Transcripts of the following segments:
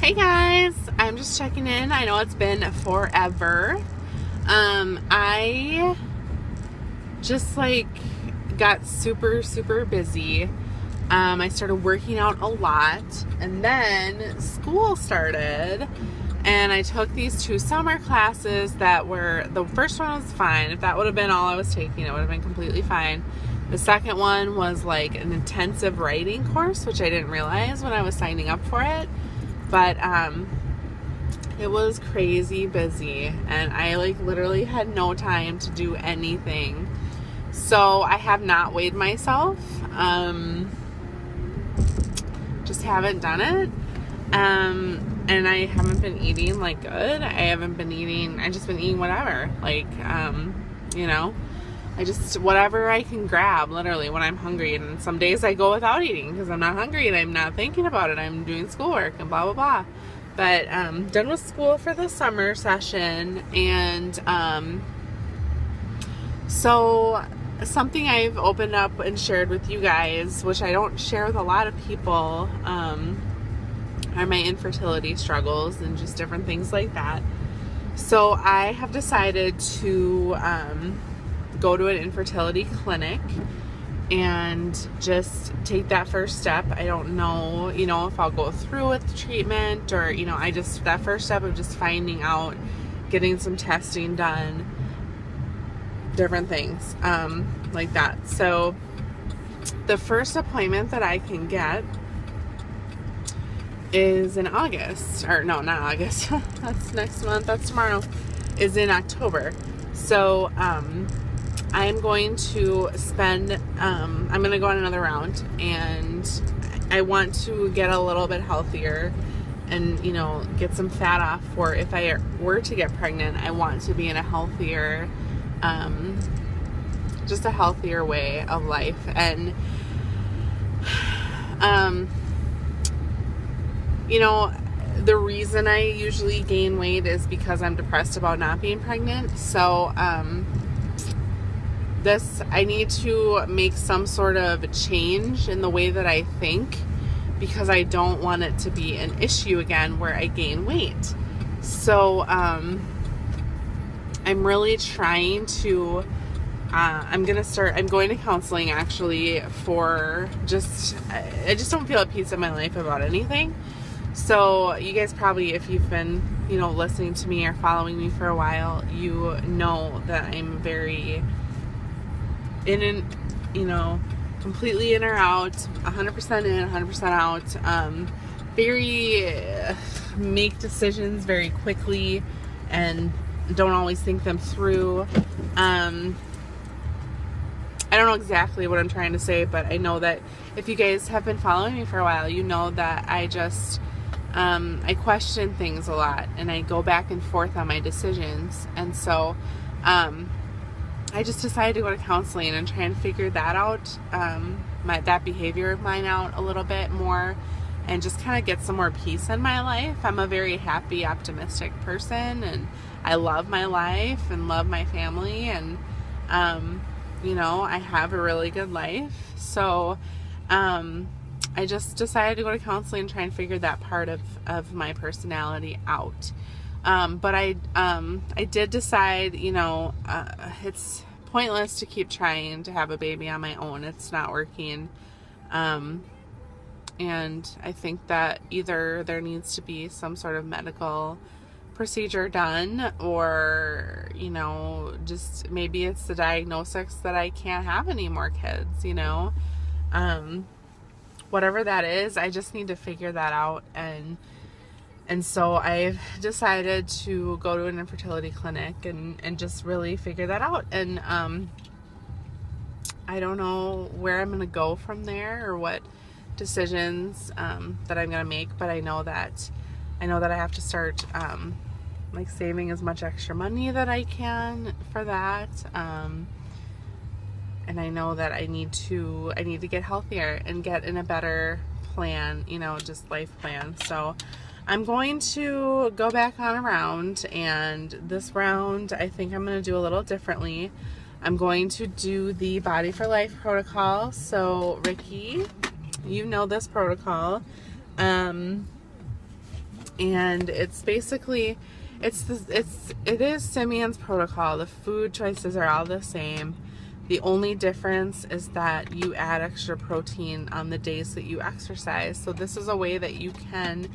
Hey guys, I'm just checking in. I know it's been forever. I just got super busy. I started working out a lot, and then school started, and I took these 2 summer classes that were, the first one was fine. If that would have been all I was taking, it would have been completely fine. The second one was like an intensive writing course, which I didn't realize when I was signing up for it. But it was crazy busy, and I literally had no time to do anything. So I have not weighed myself. Just haven't done it. And I haven't been eating good. I just been eating whatever. Whatever I can grab, literally, when I'm hungry. And some days I go without eating because I'm not hungry and I'm not thinking about it. I'm doing schoolwork and blah, blah, blah. But done with school for the summer session. And so something I've opened up and shared with you guys, which I don't share with a lot of people, are my infertility struggles and just different things like that. So I have decided to go to an infertility clinic and just take that first step. I don't know, if I'll go through with the treatment or, that first step of just finding out, getting some testing done, different things like that. So the first appointment that I can get is in August, or no, not August. That's next month. That's tomorrow. Is in October. So I'm going to spend, I'm going to go on another round, and I want to get a little bit healthier and, get some fat off for if I were to get pregnant. I want to be in a healthier, just a healthier way of life. And, the reason I usually gain weight is because I'm depressed about not being pregnant. So, I need to make some sort of change in the way that I think, because I don't want it to be an issue again where I gain weight. So, I'm really trying to, I'm going to counseling actually for I just don't feel at peace in my life about anything. So you guys probably, if you've been, listening to me or following me for a while, you know that I'm very completely in or out, 100% in, 100% out, make decisions very quickly and don't always think them through. I don't know exactly what I'm trying to say, but I know that if you guys have been following me for a while, you know that I just, I question things a lot, and I go back and forth on my decisions. And so, I just decided to go to counseling and try and figure that out, that behavior of mine out a little bit more, and just kind of get some more peace in my life. I'm a very happy, optimistic person, and I love my life and love my family, and, I have a really good life. So, I just decided to go to counseling and try and figure that part of my personality out. But I did decide, it's pointless to keep trying to have a baby on my own. It's not working. And I think that either there needs to be some sort of medical procedure done, or, just maybe it's the diagnosis that I can't have any more kids, whatever that is, I just need to figure that out. And so I've decided to go to an infertility clinic and just really figure that out. And I don't know where I'm going to go from there or what decisions that I'm going to make, but I know that I have to start saving as much extra money that I can for that. And I know that I need to get healthier and get in a better plan, just life plan. So I'm going to go back on a round, and this round I think I'm going to do a little differently. I'm going to do the Body for Life protocol. So Ricky, you know this protocol. And it's basically, it is Simeon's protocol. The food choices are all the same. The only difference is that you add extra protein on the days that you exercise. So this is a way that you can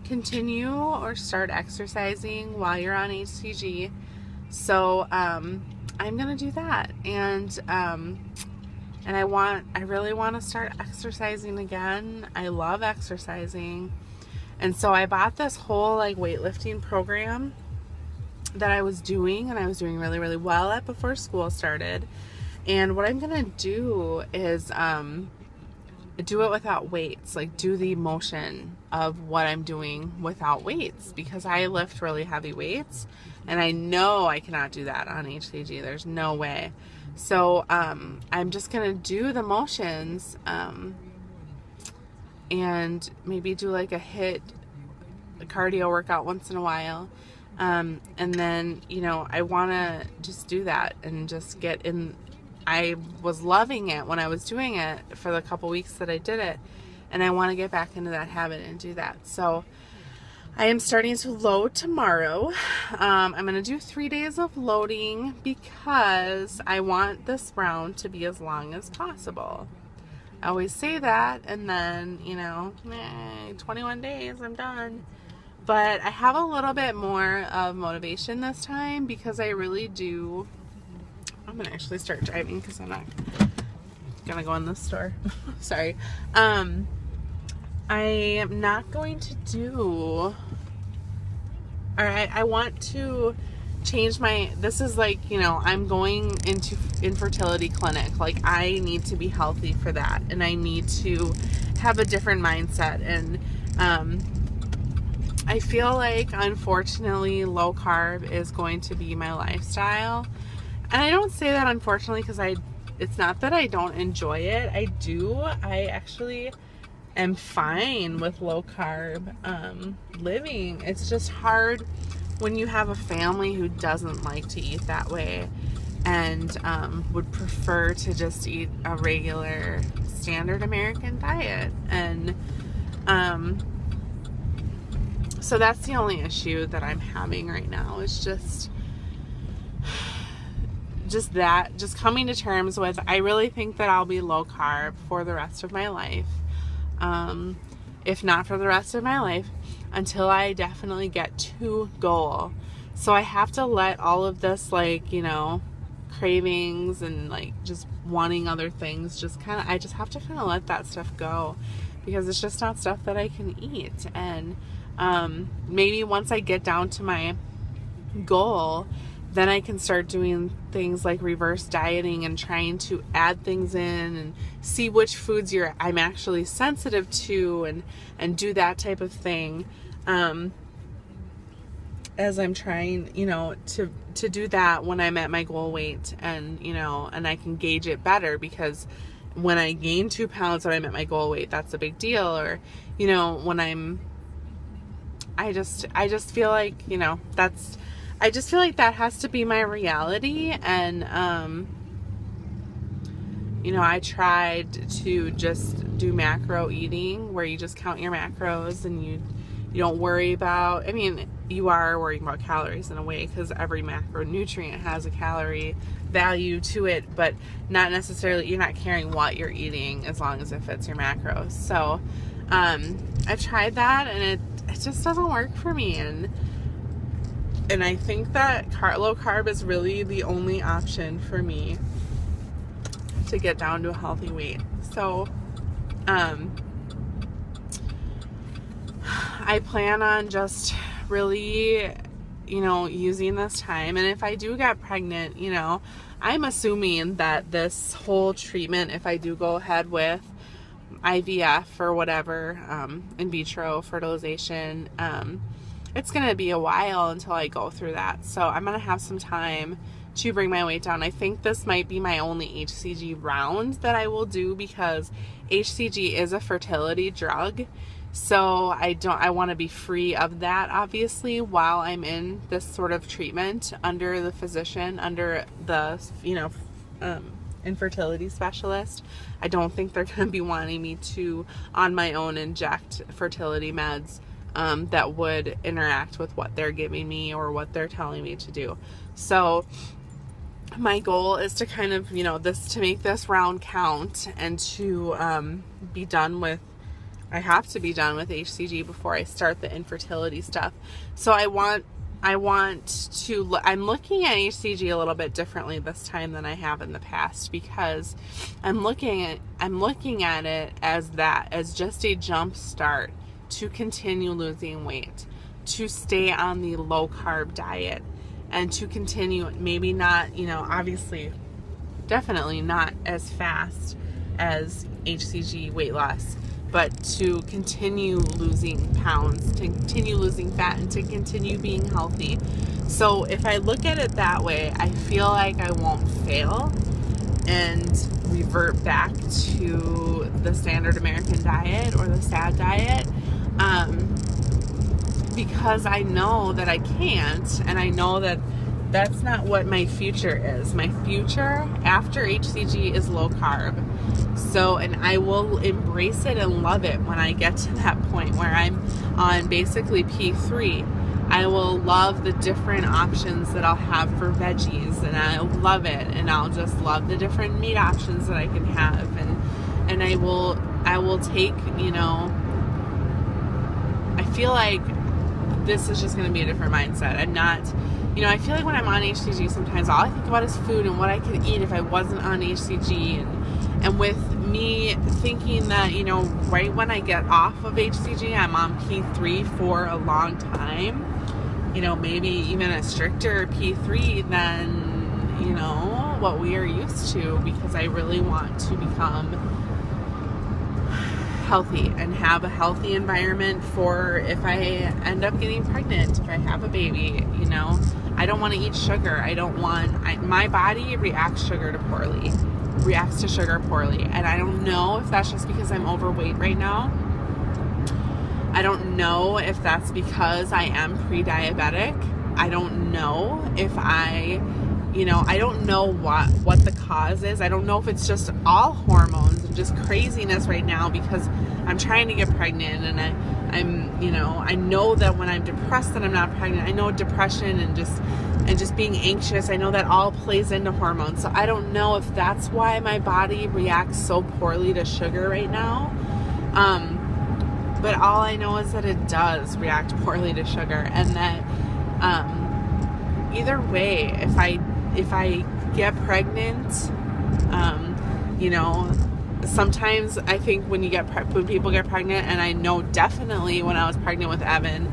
continue or start exercising while you're on HCG. So I'm gonna do that, and I really want to start exercising again. I love exercising. And so I bought this whole like weightlifting program that I was doing, and I was doing really, really well at before school started. And what I'm gonna do is do it without weights, like do the motion of what I'm doing without weights, because I lift really heavy weights and I know I cannot do that on HCG. There's no way. So I'm just gonna do the motions and maybe do like a cardio workout once in a while. And then, you know, I wanna just do that and just get in. I was loving it when I was doing it for the couple weeks that I did it, and I want to get back into that habit and do that. So I am starting to load tomorrow. I'm going to do 3 days of loading because I want this round to be as long as possible. I always say that, and then, you know, 21 days, I'm done. But I have a little bit more of motivation this time because I really do. I'm gonna actually start driving because I'm not gonna go in the store. Sorry. I am not going to do, I want to change this is like, you know, I'm going into infertility clinic. Like, I need to be healthy for that, and I need to have a different mindset. And I feel like, unfortunately, low carb is going to be my lifestyle. And I don't say that unfortunately because it's not that I don't enjoy it. I do. I actually am fine with low carb living. It's just hard when you have a family who doesn't like to eat that way and would prefer to just eat a regular standard American diet. And so that's the only issue that I'm having right now, is just coming to terms with, I really think that I'll be low carb for the rest of my life. If not for the rest of my life, until I definitely get to goal. So I have to let all of this, like, you know, cravings and like just wanting other things, I just have to kind of let that stuff go, because it's just not stuff that I can eat. And maybe once I get down to my goal, then I can start doing things like reverse dieting and trying to add things in and see which foods I'm actually sensitive to, and do that type of thing. As I'm trying, you know, to do that when I'm at my goal weight, and, you know, and I can gauge it better, because when I gain 2 pounds when I'm at my goal weight, that's a big deal. Or, you know, when I just feel like, you know, I just feel like that has to be my reality. And, you know, I tried to just do macro eating, where you just count your macros and you don't worry about, I mean, you are worrying about calories in a way, because every macronutrient has a calorie value to it, but not necessarily, you're not caring what you're eating as long as it fits your macros. So, I've tried that, and it just doesn't work for me. And I think that low carb is really the only option for me to get down to a healthy weight. So, I plan on just really, you know, using this time. And if I do get pregnant, you know, I'm assuming that this whole treatment, if I do go ahead with IVF or whatever, in vitro fertilization, it's going to be a while until I go through that. So I'm going to have some time to bring my weight down. I think this might be my only HCG round that I will do, because HCG is a fertility drug. So I want to be free of that, obviously, while I'm in this sort of treatment under the physician, under the, you know, infertility specialist. I don't think they're going to be wanting me to, on my own, inject fertility meds that would interact with what they're giving me or what they're telling me to do. So my goal is to kind of, to make this round count and to be done with, I have to be done with HCG before I start the infertility stuff. So I'm looking at HCG a little bit differently this time than I have in the past, because I'm looking at it as just a jump start to continue losing weight, to stay on the low carb diet, and to continue, maybe not, obviously, definitely not as fast as HCG weight loss, but to continue losing pounds, to continue losing fat, and to continue being healthy. So if I look at it that way, I feel like I won't fail and revert back to the standard American diet or the SAD diet, because I know that I can't, and I know that that's not what my future is. My future after HCG is low carb. So, and I will embrace it and love it when I get to that point where I'm on basically P3. I will love the different options that I'll have for veggies, and I'll love it, and I'll just love the different meat options that I can have, and I will take, I feel like this is just going to be a different mindset. I'm not, I feel like when I'm on HCG, sometimes all I think about is food and what I could eat if I wasn't on HCG. And with me thinking that, right when I get off of HCG, I'm on P3 for a long time, maybe even a stricter P3 than, what we are used to, because I really want to become healthy and have a healthy environment for if I end up getting pregnant, if I have a baby. I don't want to eat sugar. My body reacts to sugar poorly, and I don't know if that's just because I'm overweight right now. I don't know if that's because I am pre-diabetic. I don't know if I don't know what the cause is. I don't know if it's just all hormones and just craziness right now because I'm trying to get pregnant, and I know that when I'm depressed that I'm not pregnant. I know depression and just being anxious, I know that all plays into hormones. So I don't know if that's why my body reacts so poorly to sugar right now. But all I know is that it does react poorly to sugar, and that either way, if I get pregnant, sometimes I think when people get pregnant, and I know definitely when I was pregnant with Evan,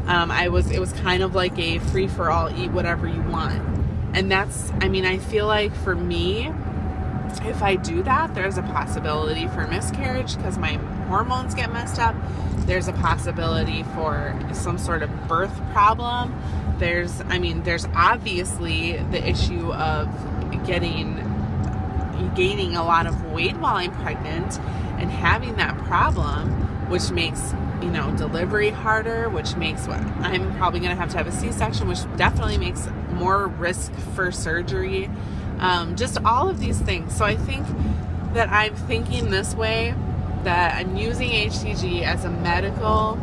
it was kind of like a free-for-all, eat whatever you want. And I feel like for me, if I do that, there's a possibility for miscarriage because my hormones get messed up. There's a possibility for some sort of birth problem. There's obviously the issue of gaining a lot of weight while I'm pregnant and having that problem, which makes, delivery harder, which makes I'm probably going to have a C-section, which definitely makes more risk for surgery. Just all of these things. So I think that I'm thinking this way, that I'm using HCG as a medical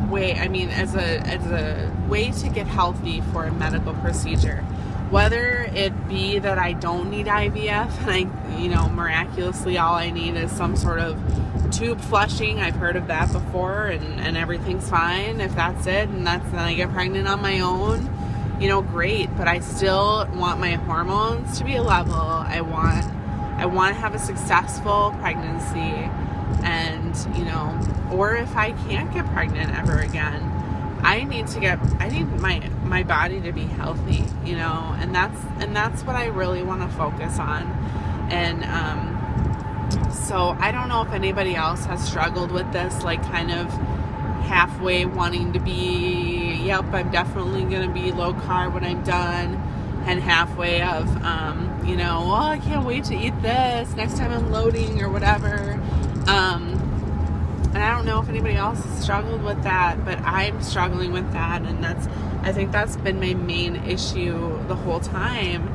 way, as a way to get healthy for a medical procedure. Whether it be that I don't need IVF and miraculously all I need is some sort of tube flushing. I've heard of that before, and everything's fine if that's it, and then I get pregnant on my own, great. But I still want my hormones to be level. I want to have a successful pregnancy, and or if I can't get pregnant ever again, I need my body to be healthy, and that's what I really want to focus on. And so I don't know if anybody else has struggled with this, like kind of halfway wanting to be, yep, I'm definitely going to be low carb when I'm done, and halfway of, I can't wait to eat this next time I'm loading or whatever. And I don't know if anybody else has struggled with that, but I'm struggling with that, and I think that's been my main issue the whole time.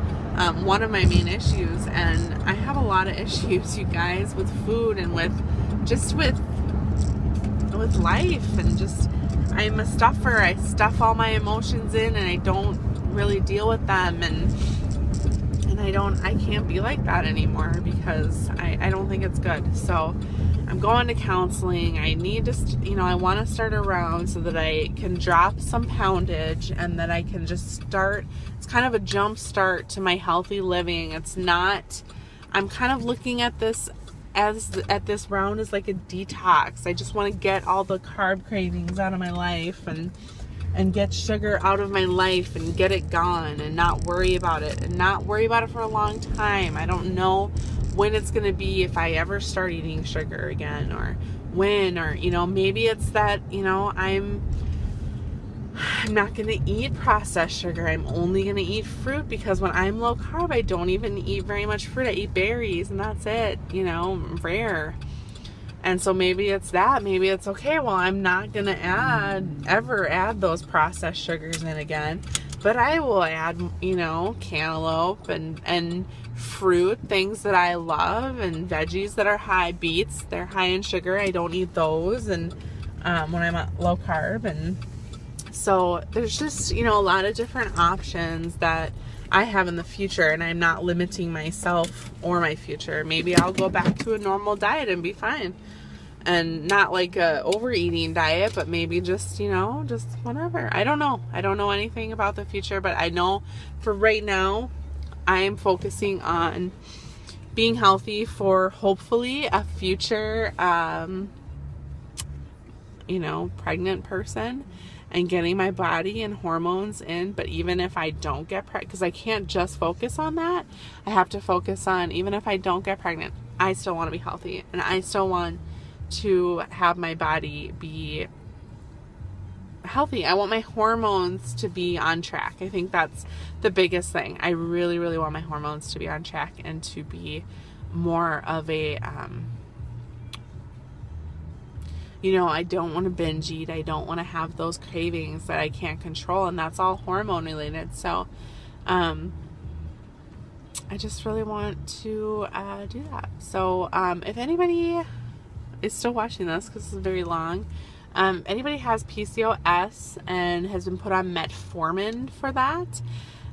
One of my main issues, and I have a lot of issues, you guys, with food and with with life, and just, I'm a stuffer. I stuff all my emotions in and I don't really deal with them, and I can't be like that anymore, because I don't think it's good. So I'm going to counseling. I need to, I want to start around so that I can drop some poundage, and that I can just start. It's kind of a jump start to my healthy living. It's not, I'm kind of looking at this round as like a detox. I just want to get all the carb cravings out of my life, and get sugar out of my life, and get it gone, and not worry about it, for a long time. I don't know when it's going to be, if I ever start eating sugar again, or when, or, maybe it's that, I'm not going to eat processed sugar. I'm only going to eat fruit, because when I'm low carb, I don't even eat very much fruit. I eat berries, and that's it, rare. And so maybe it's that. Maybe it's, okay, well, I'm not going to ever add those processed sugars in again. But I will add, cantaloupe and fruit, things that I love, and veggies that are high. Beets, they're high in sugar. I don't eat those, and when I'm at low carb. And so there's just, a lot of different options that I have in the future, and I'm not limiting myself or my future. Maybe I'll go back to a normal diet and be fine, and not like a overeating diet, but maybe just, just whatever. I don't know. I don't know anything about the future, but I know for right now, I am focusing on being healthy for hopefully a future, pregnant person, and getting my body and hormones in. But even if I don't get pregnant, because I can't just focus on that, I have to focus on, even if I don't get pregnant, I still want to be healthy, and I still want to have my body be healthy. I want my hormones to be on track. I think that's the biggest thing. I really, really want my hormones to be on track, and to be more of a, I don't want to binge eat. I don't want to have those cravings that I can't control, and that's all hormone related. So, I just really want to do that. So, if anybody is still watching this, because this is very long, anybody has PCOS and has been put on metformin for that,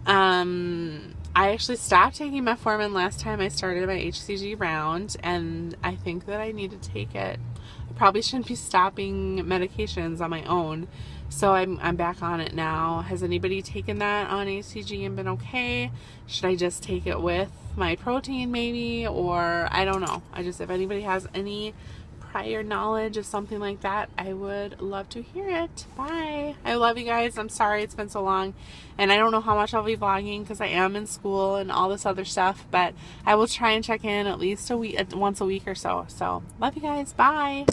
I actually stopped taking metformin last time I started my HCG round, and I think that I need to take it. I probably shouldn't be stopping medications on my own, so I'm back on it now. Has anybody taken that on HCG and been okay? Should I just take it with my protein maybe, or I don't know. If anybody has any prior knowledge of something like that, I would love to hear it. Bye. I love you guys. I'm sorry it's been so long, and I don't know how much I'll be vlogging, because I am in school and all this other stuff, but I will try and check in at least once a week or so. So love you guys. Bye.